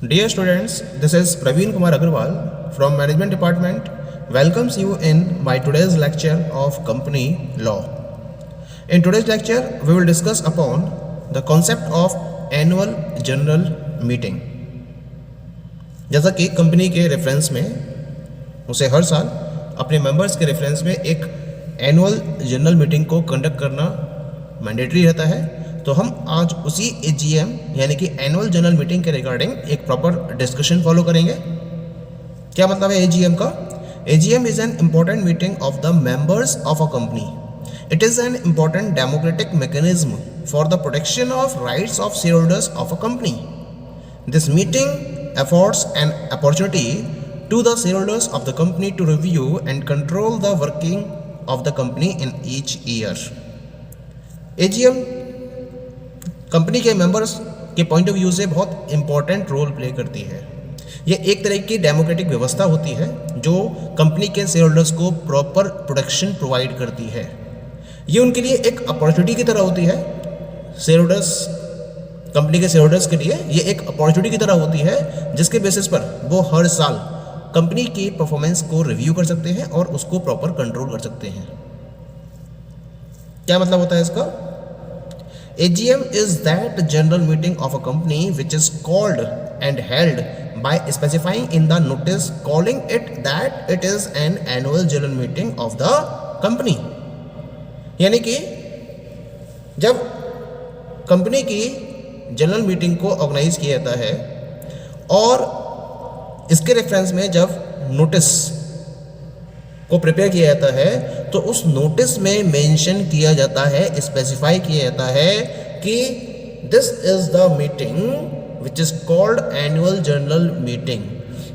Dear students, this is Praveen Kumar Agarwal from Management Department. Welcomes you in my today's lecture of company law. In today's lecture, we will discuss upon the concept of annual general meeting. जैसा कि company के reference में उसे हर साल अपने members के reference में एक एनुअल जनरल मीटिंग को कंडक्ट करना मैंडेटरी रहता है, तो हम आज उसी AGM यानी कि एनुअल जनरल मीटिंग के रिगार्डिंग एक प्रॉपर डिस्कशन फॉलो करेंगे। क्या मतलब है AGM का? AGM is an important meeting of the members of a company. It is an important democratic mechanism for the protection of rights of shareholders of a company. This meeting affords an opportunity to the shareholders of the company to review and control the working of the company in each year. AGM company के members के point of view से बहुत important role play करती है। ये एक तरह की डेमोक्रेटिक व्यवस्था होती है जो कंपनी के शेयर होल्डर्स को प्रॉपर प्रोटेक्शन प्रोवाइड करती है। ये उनके लिए एक अपॉर्चुनिटी की तरह होती है। शेयर होल्डर्स, कंपनी के शेयर होल्डर्स के लिए ये एक अपॉर्चुनिटी की तरह होती है जिसके बेसिस पर वो हर साल कंपनी की परफॉर्मेंस को रिव्यू कर सकते हैं और उसको प्रॉपर कंट्रोल कर सकते हैं। क्या मतलब होता है इसका? AGM is that general meeting of a company which is called and held by specifying in the notice calling it that it is an annual general meeting of the company. यानी कि जब कंपनी की general meeting को organise किया जाता है और इसके रेफरेंस में जब नोटिस को प्रिपेयर किया जाता है तो उस नोटिस में मेंशन किया जाता है, स्पेसिफाई किया जाता है कि this is the meeting which is called annual general meeting.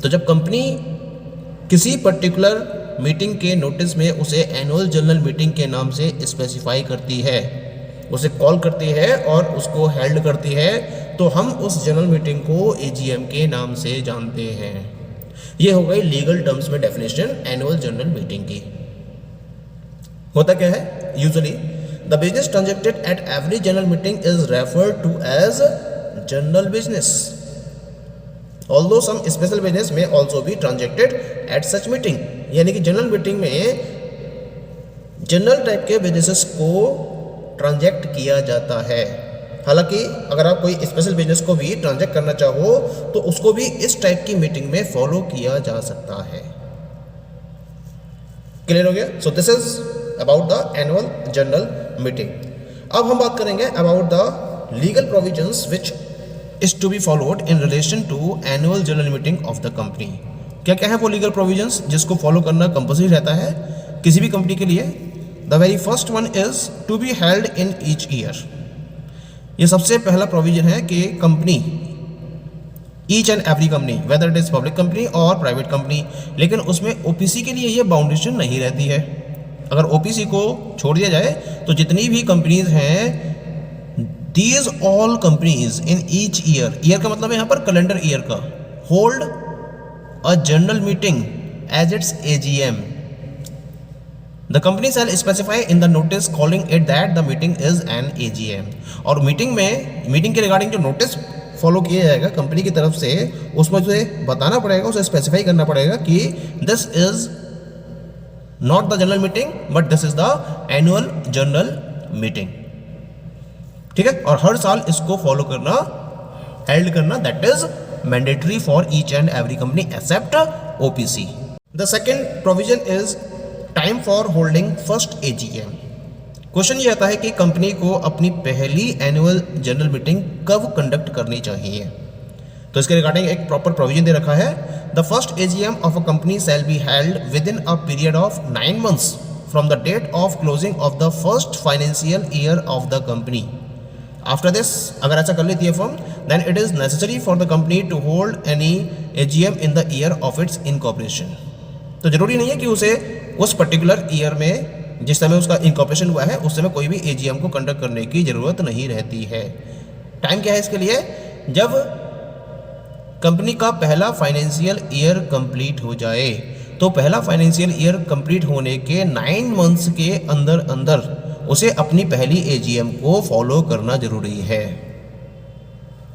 तो जब कंपनी किसी पर्टिकुलर मीटिंग के नोटिस में उसे एनुअल जनरल मीटिंग के नाम से स्पेसिफाई करती है, उसे कॉल करती है और उसको हेल्ड करती है, तो हम उस जनरल मीटिंग को AGM के नाम से जानते हैं। ये हो गई लीगल टर्म्स में डेफिनेशन एनुअल जनरल मीटिंग की। होता क्या है? Usually the business transacted at every general meeting is referred to as general business, although some special business में ऑल्सो भी ट्रांजेक्टेड एट सच मीटिंग। यानी कि जनरल मीटिंग में जनरल टाइप के बिजनेसेस को ट्रांजेक्ट किया जाता है। हालांकि अगर आप कोई स्पेशल बिजनेस को भी ट्रांजेक्ट करना चाहो तो उसको भी इस टाइप की मीटिंग में फॉलो किया जा सकता है। क्लियर हो गया? So this is about the annual general meeting. अब हम बात करेंगे about the legal provisions which is to be followed in relation to annual general meeting of the company. क्या क्या है वो लीगल प्रोविजंस जिसको फॉलो करना कंपल्सरी रहता है किसी भी कंपनी के लिए? The very first one is to be held in each year. ये सबसे पहला प्रोविजन है कि company, each and every company, whether it is public company और प्राइवेट कंपनी, लेकिन उसमें OPC के लिए ये बाउंडेशन नहीं रहती है। अगर OPC को छोड़ दिया जाए तो जितनी भी कंपनीज हैं, these all companies in each year, year का मतलब है यहाँ पर कैलेंडर ईयर का, hold a general meeting as it's AGM. The company shall specify in the notice calling it that the meeting is an AGM. और meeting के regarding जो notice follow किया जाएगा कंपनी की तरफ से, उसमें उसे बताना पड़ेगा, उसे स्पेसिफाई करना पड़ेगा कि this is not the general meeting but this is the annual general meeting. ठीक है? और हर साल इसको फॉलो करना, हेल्ड करना, that is mandatory for each and every company except OPC. The second provision is time for holding first AGM। Question ये आता है कि कंपनी को अपनी पहली एनुअल जनरल मीटिंग कब कंडक्ट करनी चाहिए। तो इसके रिगार्डिंग एक प्रॉपर प्रोविजन दे रखा है। The first AGM of a company shall be held within a period of 9 months from the date of closing of the first financial year of the company. After this, अगर ऐसा कर लेती है firm, then it is necessary for the company to hold any AGM in the year of its incorporation. तो जरूरी नहीं है कि उसे उस पर्टिकुलर ईयर में जिस समय उसका इनकॉर्पोरेशन हुआ है उस समय कोई भी AGM को कंडक्ट करने की ज़रूरत नहीं रहती है। टाइम क्या है इसके लिए? जब कंपनी का पहला फाइनेंशियल ईयर कंप्लीट हो जाए, तो पहला फाइनेंशियल ईयर कंप्लीट होने के 9 months के अंदर अंदर उसे अपनी पहली AGM को फॉलो करना जरूरी है।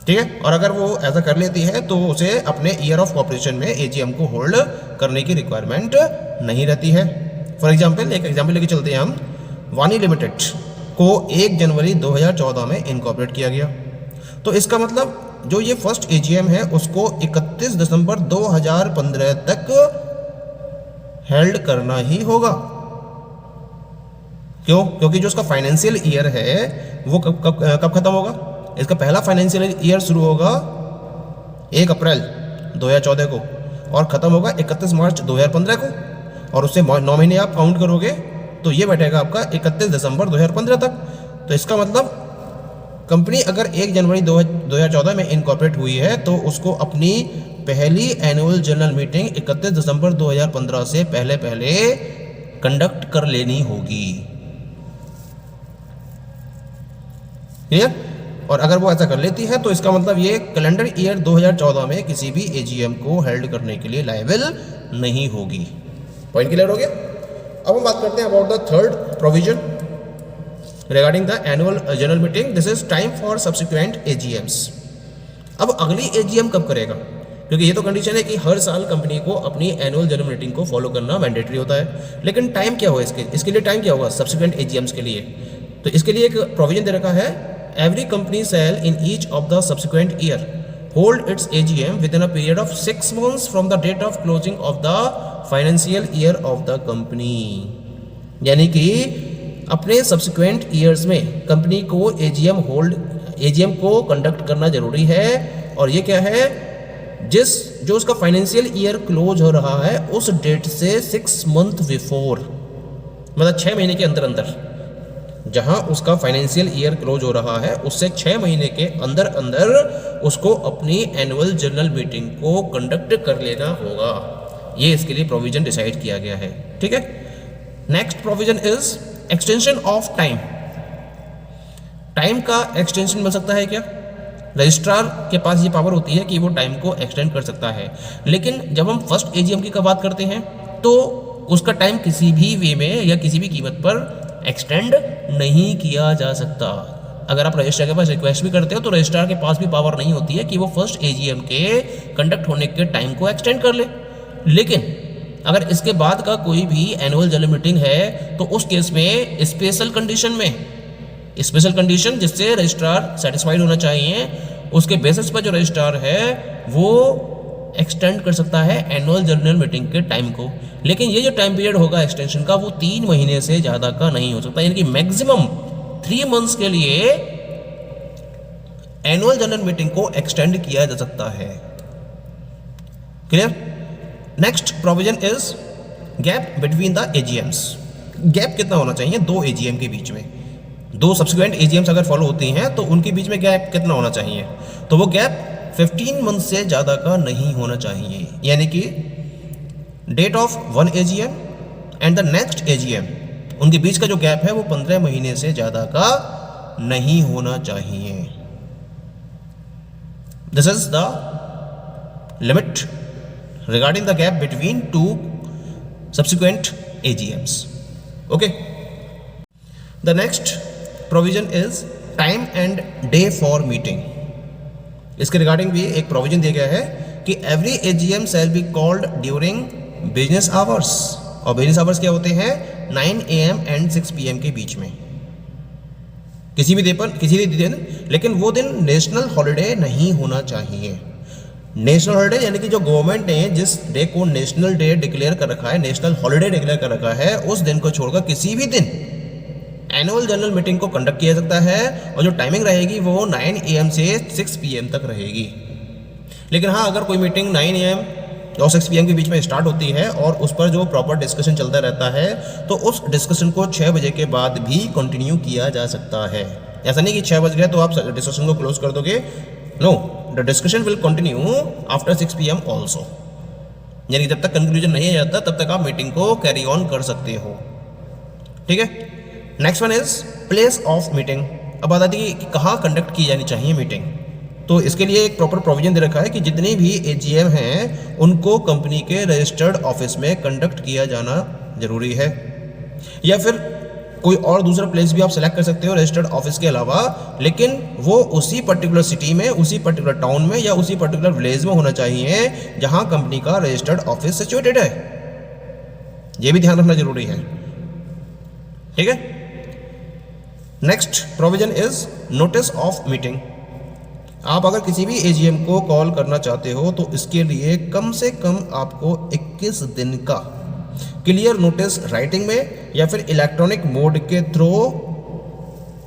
ठीक है। और अगर वो ऐसा कर लेती है तो उसे अपने ईयर ऑफ ऑपरेशन में एजीएम को होल्ड करने की रिक्वायरमेंट नहीं रहती है। फॉर एग्जांपल एक एग्जांपल लेके चलते हैं हम। वानी लिमिटेड को 1 जनवरी 2014 में इनकॉर्पोरेट किया गया, तो इसका मतलब जो ये फर्स्ट एजीएम है उसको 31 दिसंबर 2015 तक हेल्ड करना ही होगा। क्यों? क्योंकि जो उसका फाइनेंशियल ईयर है वो कब खत्म होगा? इसका पहला फाइनेंशियल ईयर शुरू होगा 1 अप्रैल 2014 को और ख़त्म होगा 31 मार्च 2015 को, और उससे 9 महीने आप काउंट करोगे तो ये बैठेगा आपका 31 दिसंबर 2015 तक। तो इसका मतलब कंपनी अगर 1 जनवरी 2014 में इनकॉर्पोरेट हुई है तो उसको अपनी पहली एनुअल जनरल मीटिंग 31 दिसंबर 2015 से पहले कंडक्ट कर लेनी होगी। क्लियर? और अगर वो ऐसा कर लेती है तो इसका मतलब ये कैलेंडर ईयर 2014 में किसी भी एजीएम को हेल्ड करने के लिए लायबल नहीं होगी। पॉइंट क्लियर हो गया? अब हम बात करते हैं about the third provision regarding the annual general meeting. This is time for subsequent AGMs. अब अगली एजीएम कब करेगा? क्योंकि ये तो कंडीशन है कि हर साल कंपनी को अपनी एनुअल जनरल मीटिंग को फॉलो करना मैंडेटरी होता है, लेकिन टाइम क्या होगा इसके लिए टाइम क्या होगा सब्सिक्वेंट एजीएम्स के लिए? तो इसके लिए एक प्रोविजन दे रखा है, every company shall in each of the subsequent year hold its AGM within a period of 6 months from the date of closing of the financial year of the company। यानी कि अपने सब्सिक्वेंट ईयर्स में company को AGM को conduct करना जरूरी है। और ये क्या है? जो उसका फाइनेंशियल ईयर क्लोज हो रहा है उस डेट से 6 मंथ बिफोर, मतलब 6 महीने के अंदर जहां उसका फाइनेंशियल ईयर क्लोज हो रहा है उससे 6 महीने के अंदर उसको अपनी एनुअल जनरल मीटिंग को कंडक्ट कर लेना होगा। ये इसके लिए प्रोविजन डिसाइड किया गया है। ठीक है। Next provision is extension of time. Time का एक्सटेंशन मिल सकता है क्या? रजिस्ट्रार के पास ये पावर होती है कि वो टाइम को एक्सटेंड कर सकता है, लेकिन जब हम फर्स्ट एजीएम की बात करते हैं तो उसका टाइम किसी भी वे में या किसी भी कीमत पर एक्सटेंड नहीं किया जा सकता। अगर आप रजिस्ट्रार के पास रिक्वेस्ट भी करते हो तो रजिस्ट्रार के पास भी पावर नहीं होती है कि वो फर्स्ट एजीएम के कंडक्ट होने के टाइम को एक्सटेंड कर ले। लेकिन अगर इसके बाद का कोई भी एनुअल जनरल मीटिंग है तो उस केस में स्पेशल कंडीशन जिससे रजिस्ट्रार सेटिस्फाइड होना चाहिए, उसके बेसिस पर जो रजिस्ट्रार है वो एक्सटेंड कर सकता है एनुअल जनरल मीटिंग के टाइम को। लेकिन ये जो टाइम पीरियड होगा एक्सटेंशन का वो 3 महीने से ज़्यादा का नहीं हो सकता, यानी कि मैक्सिमम 3 मंथ्स के लिए एनुअल जनरल मीटिंग को एक्सटेंड किया जा सकता है। Clear? Next provision is gap between the AGMs. Gap कितना होना चाहिए 2 एजीएम के बीच में? 2 सब्सिक्वेंट एजीएम्स अगर फॉलो होती हैं तो उनके बीच में गैप कितना होना चाहिए? तो वो गैप 15 मंथ से ज़्यादा का नहीं होना चाहिए, यानी कि date of 1 AGM and the next AGM उनके बीच का जो गैप है वो 15 महीने से ज़्यादा का नहीं होना चाहिए। This is the limit regarding the gap between 2 subsequent AGMs. Okay. The next provision is time and day for meeting. इसके रिगार्डिंग भी एक प्रोविजन दिया गया है कि every AGM shall be called during business hours। और business hours क्या होते हैं? 9 AM and 6 PM के बीच में किसी भी दिन, लेकिन वो दिन नेशनल हॉलिडे नहीं होना चाहिए। नेशनल हॉलिडे यानी कि जो गवर्नमेंट ने जिस डे को नेशनल डे डिक्लेयर कर रखा है, नेशनल हॉलिडे डिक्लेयर कर रखा है, उस दिन को छोड़कर किसी भी दिन एनुअल जनरल मीटिंग को कंडक्ट किया जा सकता है। और जो टाइमिंग रहेगी वो 9 AM से 6 PM तक रहेगी। लेकिन हाँ, अगर कोई मीटिंग 9 AM और 6 PM के बीच में स्टार्ट होती है और उस पर जो प्रॉपर डिस्कशन चलता रहता है तो उस डिस्कशन को 6 बजे के बाद भी कंटिन्यू किया जा सकता है। ऐसा नहीं कि 6 बज गए तो आप डिस्कशन को क्लोज कर दोगे। No, the discussion will continue after 6 PM also, यानी जब तक कंक्लूजन नहीं आ जाता तब तक आप मीटिंग को कैरी ऑन कर सकते हो। ठीक है। Next one is place of meeting. अब बात आती है कि कहाँ कंडक्ट की जानी चाहिए मीटिंग। तो इसके लिए एक प्रॉपर प्रोविजन दे रखा है कि जितने भी एजीएम हैं उनको कंपनी के रजिस्टर्ड ऑफिस में कंडक्ट किया जाना जरूरी है, या फिर कोई और दूसरा प्लेस भी आप सेलेक्ट कर सकते हो रजिस्टर्ड ऑफिस के अलावा, लेकिन वो उसी पर्टिकुलर सिटी में, उसी पर्टिकुलर टाउन में या उसी पर्टिकुलर विलेज में होना चाहिए जहां कंपनी का रजिस्टर्ड ऑफिस सिचुएटेड है। ये भी ध्यान रखना जरूरी है, ठीक है। Next provision is notice of meeting. आप अगर किसी भी एजीएम को कॉल करना चाहते हो तो इसके लिए कम से कम आपको 21 दिन का क्लियर नोटिस राइटिंग में या फिर इलेक्ट्रॉनिक मोड के थ्रू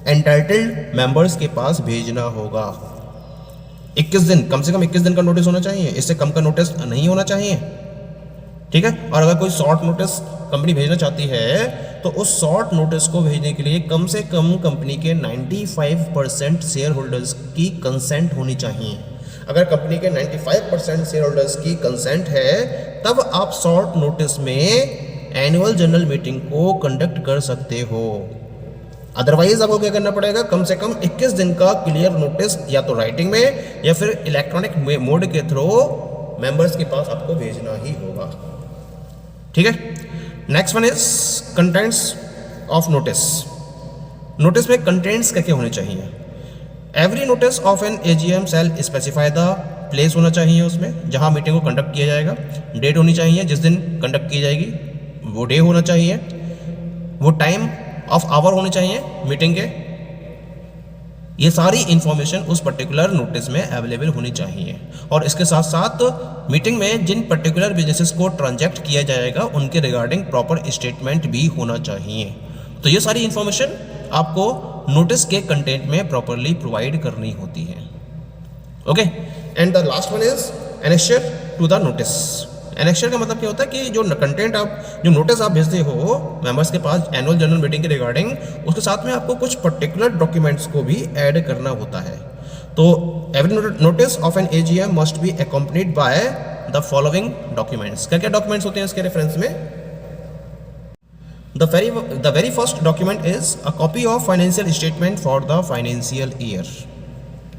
एंटाइटल्ड मेंबर्स के पास भेजना होगा। 21 दिन, कम से कम 21 दिन का नोटिस होना चाहिए, इससे कम का नोटिस नहीं होना चाहिए, ठीक है। और अगर कोई शॉर्ट नोटिस कंपनी भेजना चाहती है तो उस शॉर्ट नोटिस को भेजने के लिए कम से कम कंपनी के 95% शेयर होल्डर्स की कंसेंट होनी चाहिए। अगर कंपनी के 95% शेयर होल्डर्स की कंसेंट है तब आप शॉर्ट नोटिस में एनुअल जनरल मीटिंग को कंडक्ट कर सकते हो। अदरवाइज आपको क्या करना पड़ेगा, कम से कम 21 दिन का क्लियर नोटिस या तो राइटिंग में या फिर इलेक्ट्रॉनिक मोड के थ्रू मेंबर्स के पास आपको भेजना ही होगा, ठीक है। Next one is contents of notice. Notice में कंटेंट्स क्या क्या होने चाहिए। Every notice of an AGM shall specify the place होना चाहिए उसमें जहां मीटिंग को कंडक्ट किया जाएगा, डेट होनी चाहिए जिस दिन कंडक्ट की जाएगी वो डे होना चाहिए, वो टाइम ऑफ आवर होने चाहिए मीटिंग के। ये सारी इंफॉर्मेशन उस पर्टिकुलर नोटिस में अवेलेबल होनी चाहिए। और इसके साथ साथ मीटिंग में जिन पर्टिकुलर बिजनेसेस को ट्रांजैक्ट किया जाएगा उनके रिगार्डिंग प्रॉपर स्टेटमेंट भी होना चाहिए। तो ये सारी इंफॉर्मेशन आपको नोटिस के कंटेंट में प्रॉपरली प्रोवाइड करनी होती है, okay. And the last one is annexure to the notice. Annexure का मतलब क्या होता है कि जो कंटेंट आप, जो नोटिस आप भेजते हो मेंबर्स के पास एनुअल जनरल मीटिंग के रिगार्डिंग, उसके साथ में आपको कुछ पर्टिकुलर डॉक्यूमेंट्स को भी ऐड करना होता है। तो every notice of an AGM must be accompanied by the following documents. क्या क्या डॉक्यूमेंट्स होते हैं इसके रेफरेंस में। The very first document is a copy of financial statement for the financial year,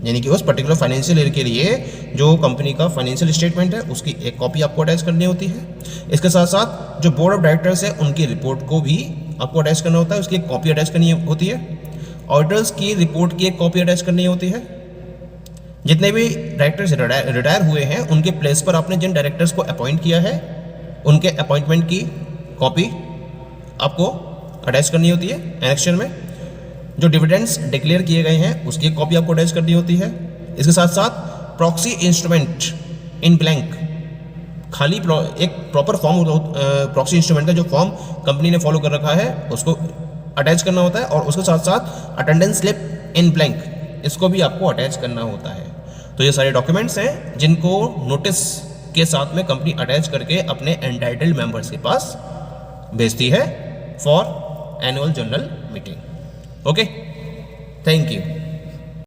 यानी कि उस पर्टिकुलर फाइनेंशियल ईयर के लिए जो कंपनी का फाइनेंशियल स्टेटमेंट है उसकी एक कॉपी आपको अटैच करनी होती है। इसके साथ साथ जो बोर्ड ऑफ डायरेक्टर्स है उनकी रिपोर्ट को भी आपको अटैच करना होता है, उसकी एक कॉपी अटैच करनी होती है। ऑडिटर्स की रिपोर्ट की एक कॉपी अटैच करनी होती है। जितने भी डायरेक्टर्स रिटायर हुए हैं उनके प्लेस पर आपने जिन डायरेक्टर्स को अपॉइंट किया है उनके अपॉइंटमेंट की कॉपी आपको अटैच करनी होती है एनेक्शन में। जो डिविडेंड्स डिक्लेयर किए गए हैं उसकी एक कॉपी आपको अटैच करनी होती है। इसके साथ साथ प्रॉक्सी इंस्ट्रूमेंट इन ब्लैंक, खाली एक प्रॉपर फॉर्म प्रॉक्सी इंस्ट्रूमेंट का जो फॉर्म कंपनी ने फॉलो कर रखा है उसको अटैच करना होता है। और उसके साथ साथ अटेंडेंस स्लिप इन ब्लैंक, इसको भी आपको अटैच करना होता है। तो ये सारे डॉक्यूमेंट्स हैं जिनको नोटिस के साथ में कंपनी अटैच करके अपने एंटाइटल्ड मेंबर्स के पास भेजती है for annual general meeting, okay. Thank you.